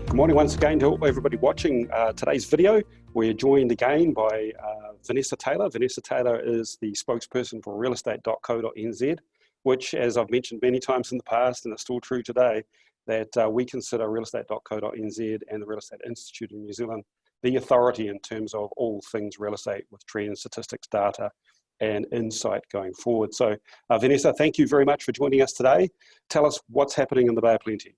Good morning once again to everybody watching today's video. We're joined again by Vanessa Taylor. Vanessa Taylor is the spokesperson for realestate.co.nz, which, as I've mentioned many times in the past, and it's still true today, that we consider realestate.co.nz and the Real Estate Institute in New Zealand the authority in terms of all things real estate with trends, statistics, data, and insight going forward. So Vanessa, thank you very much for joining us today. Tell us what's happening in the Bay of Plenty.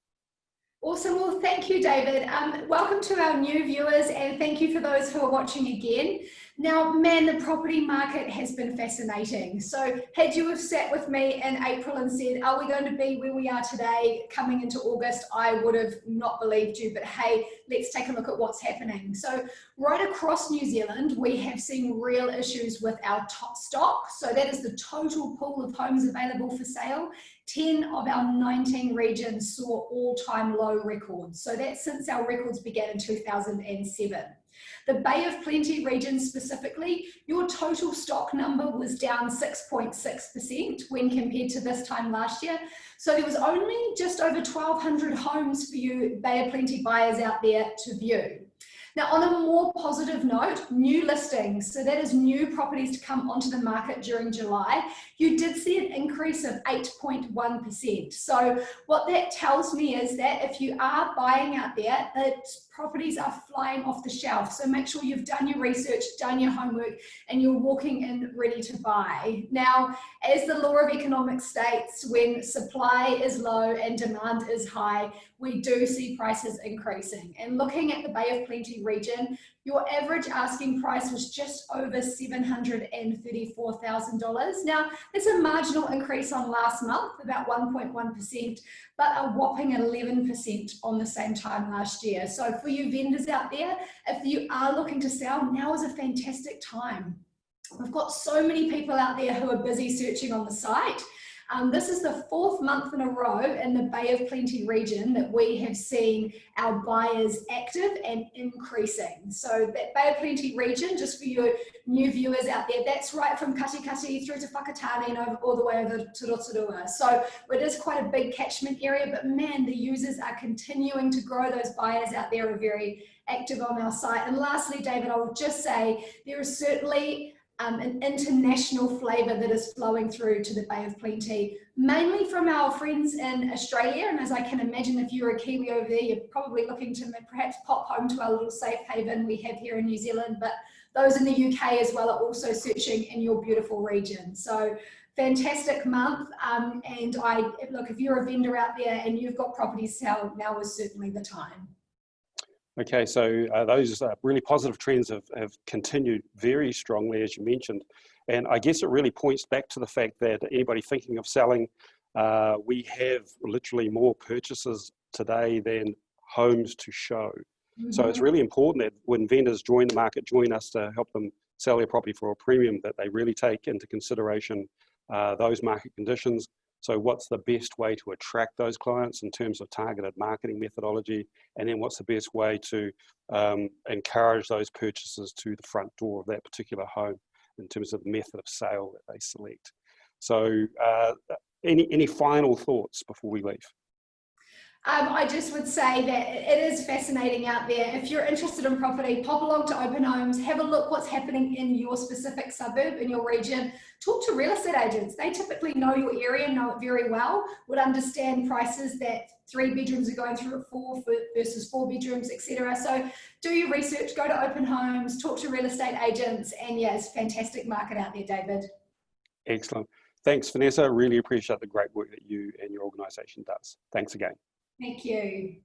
Awesome. Well, thank you, David. Welcome to our new viewers, and thank you for those who are watching again. Now, man, the property market has been fascinating. So had you have sat with me in April and said, are we going to be where we are today coming into August, I would have not believed you, but hey, let's take a look at what's happening. So right across New Zealand, we have seen real issues with our top stock. So that is the total pool of homes available for sale. 10 of our 19 regions saw all-time low records. So that's since our records began in 2007. The Bay of Plenty region specifically, your total stock number was down 6.6% when compared to this time last year. So there was only just over 1,200 homes for you Bay of Plenty buyers out there to view. Now, on a more positive note, new listings, so that is new properties to come onto the market during July, you did see an increase of 8.1%. So what that tells me is that if you are buying out there, that properties are flying off the shelf. So make sure you've done your research, done your homework, and you're walking in ready to buy. Now, as the law of economics states, when supply is low and demand is high, we do see prices increasing. And looking at the Bay of Plenty region, your average asking price was just over $734,000. Now, there's a marginal increase on last month, about 1.1%, but a whopping 11% on the same time last year. So for you vendors out there, if you are looking to sell, now is a fantastic time. We've got so many people out there who are busy searching on the site. This is the 4th month in a row in the Bay of Plenty region that we have seen our buyers active and increasing. So that Bay of Plenty region, just for your new viewers out there, that's right from Katikati through to Whakatane and all the way over to Rotorua. So it is quite a big catchment area, but man, the users are continuing to grow. Those buyers out there are very active on our site. And lastly, David, I will just say there is certainly an international flavour that is flowing through to the Bay of Plenty, mainly from our friends in Australia. And as I can imagine, if you're a Kiwi over there, you're probably looking to perhaps pop home to our little safe haven we have here in New Zealand. But those in the UK as well are also searching in your beautiful region. So fantastic month. And look, if you're a vendor out there and you've got property to sell, now is certainly the time. Okay, so those really positive trends have continued very strongly, as you mentioned. And I guess it really points back to the fact that anybody thinking of selling, we have literally more purchases today than homes to show. Mm-hmm. So it's really important that when vendors join the market, join us to help them sell their property for a premium, that they really take into consideration those market conditions. So what's the best way to attract those clients in terms of targeted marketing methodology? And then what's the best way to encourage those purchases to the front door of that particular home in terms of the method of sale that they select? So any final thoughts before we leave? I just would say that it is fascinating out there. If you're interested in property, pop along to Open Homes, have a look what's happening in your specific suburb, in your region. Talk to real estate agents. They typically know your area, know it very well, would understand prices that 3 bedrooms are going through at 4 versus 4 bedrooms, etc. So do your research, go to Open Homes, talk to real estate agents, and yeah, it's a fantastic market out there, David. Excellent. Thanks, Vanessa. Really appreciate the great work that you and your organisation does. Thanks again. Thank you.